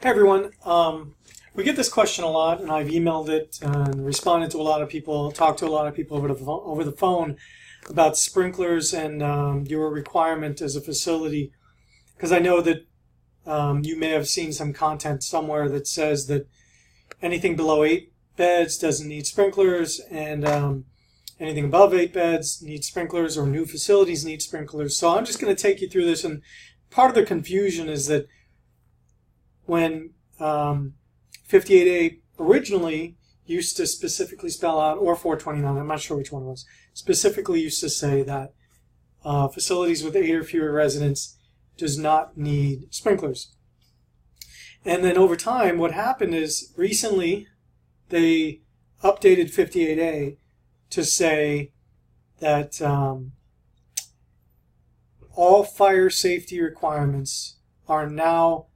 Hey everyone, we get this question a lot, and I've emailed it and responded to a lot of people, talked to a lot of people over the phone about sprinklers and your requirement as a facility, because I know that you may have seen some content somewhere that says that anything below 8 beds doesn't need sprinklers, and anything above 8 beds needs sprinklers, or new facilities need sprinklers. So I'm just going to take you through this, and part of the confusion is that when 58A originally used to specifically spell out, or 429, I'm not sure which one it was, specifically used to say that facilities with 8 or fewer residents does not need sprinklers. And then over time, what happened is recently they updated 58A to say that all fire safety requirements are now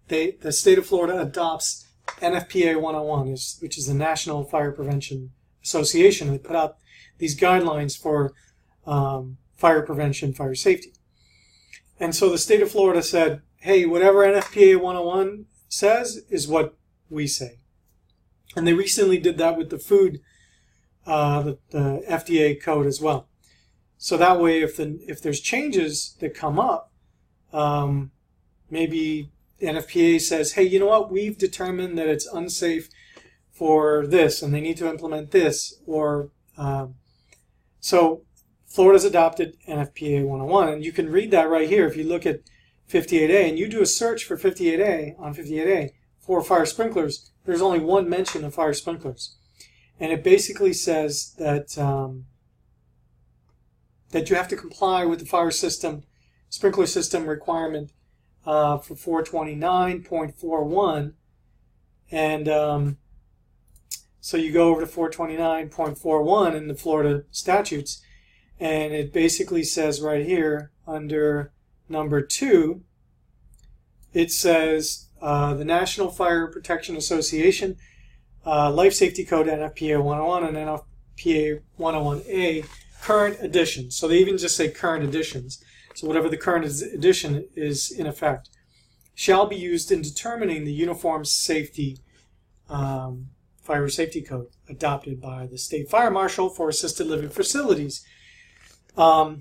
the state of Florida adopts NFPA 101, which is the National Fire Prevention Association. They put out these guidelines for fire prevention, fire safety. And so the state of Florida said, hey, whatever NFPA 101 says is what we say. And they recently did that with the food, the FDA code as well. So that way, if there's changes that come up, maybe the NFPA says, hey, you know what, we've determined that it's unsafe for this and they need to implement this. Or so Florida's adopted NFPA 101, and you can read that right here. If you look at 58A and you do a search for 58A on 58A for fire sprinklers, there's only one mention of fire sprinklers. And it basically says that that you have to comply with the fire system, sprinkler system requirement for 429.41, and so you go over to 429.41 in the Florida statutes, and it basically says right here under number 2, it says the National Fire Protection Association, Life Safety Code NFPA 101 and NFPA 101A, current editions. So they even just say current editions. So whatever the current edition is in effect shall be used in determining the uniform safety fire safety code adopted by the state fire marshal for assisted living facilities. I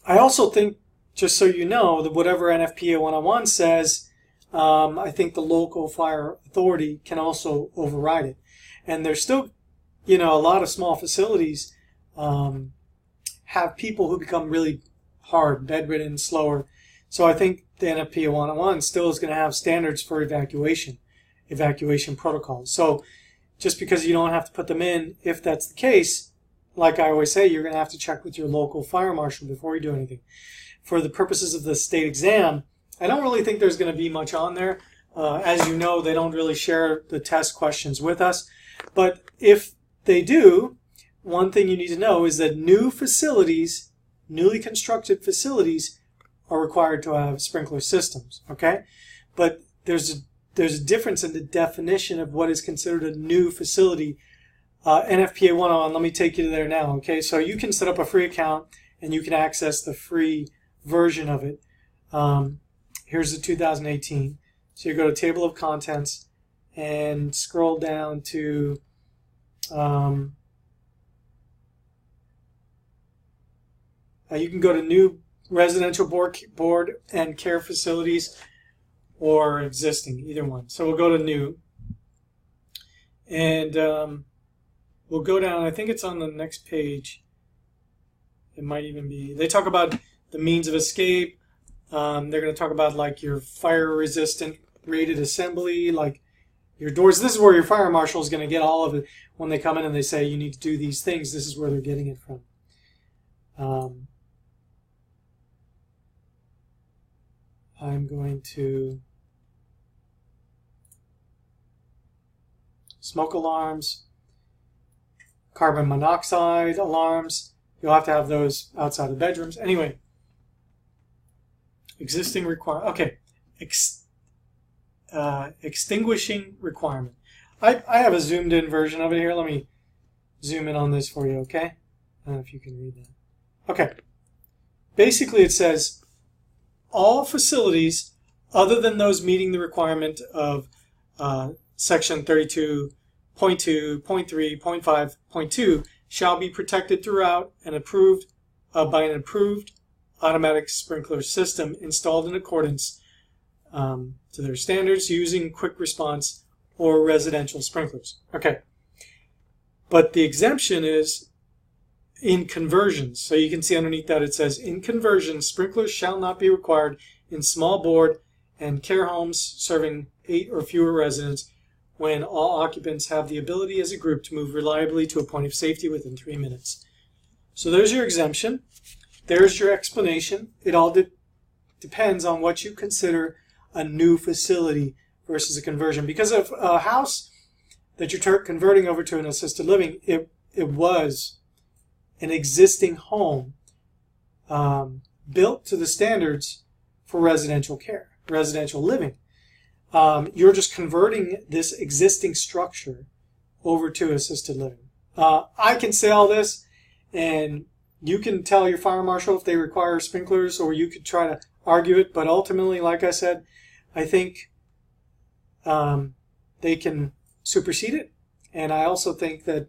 also think, just so you know, that whatever NFPA 101 says, I think the local fire authority can also override it. And there's still, a lot of small facilities have people who become really hard, bedridden, slower. So I think the NFPA 101 still is going to have standards for evacuation protocols. So just because you don't have to put them in, if that's the case, like I always say, you're going to have to check with your local fire marshal before you do anything. For the purposes of the state exam, I don't really think there's going to be much on there. As you know, they don't really share the test questions with us. But if they do, one thing you need to know is that new facilities, newly constructed facilities, are required to have sprinkler systems, okay? But there's a difference in the definition of what is considered a new facility. NFPA 101, let me take you there now, okay? So you can set up a free account and you can access the free version of it. Here's the 2018. So you go to Table of Contents and scroll down to you can go to new residential board and care facilities or existing, either one. So we'll go to new. And we'll go down, I think it's on the next page. It might even be, they talk about the means of escape. They're going to talk about like your fire resistant rated assembly, like your doors. This is where your fire marshal is going to get all of it when they come in and they say you need to do these things. This is where they're getting it from. I'm going to smoke alarms, carbon monoxide alarms. You'll have to have those outside of bedrooms. Anyway, existing requirement. Okay, extinguishing requirement. I have a zoomed in version of it here. Let me zoom in on this for you, okay? I don't know if you can read that. Okay. Basically, it says all facilities other than those meeting the requirement of Section 32.2, .3, .5, .2, shall be protected throughout and approved by an approved automatic sprinkler system installed in accordance to their standards using quick response or residential sprinklers. Okay. But the exemption is in conversions. So you can see underneath that it says, in conversions, sprinklers shall not be required in small board and care homes serving 8 or fewer residents when all occupants have the ability as a group to move reliably to a point of safety within 3 minutes. So there's your exemption. There's your explanation. It all depends on what you consider a new facility versus a conversion. Because of a house that you're converting over to an assisted living, it was an existing home built to the standards for residential care, residential living. You're just converting this existing structure over to assisted living. I can say all this, and you can tell your fire marshal if they require sprinklers, or you could try to argue it, but ultimately, like I said, I think they can supersede it. And I also think that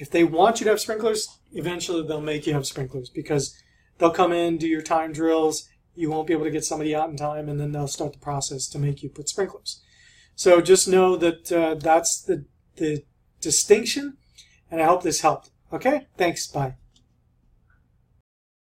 if they want you to have sprinklers, eventually they'll make you have sprinklers, because they'll come in, do your time drills, you won't be able to get somebody out in time, and then they'll start the process to make you put sprinklers. So just know that that's the distinction, and I hope this helped. Okay? Thanks. Bye.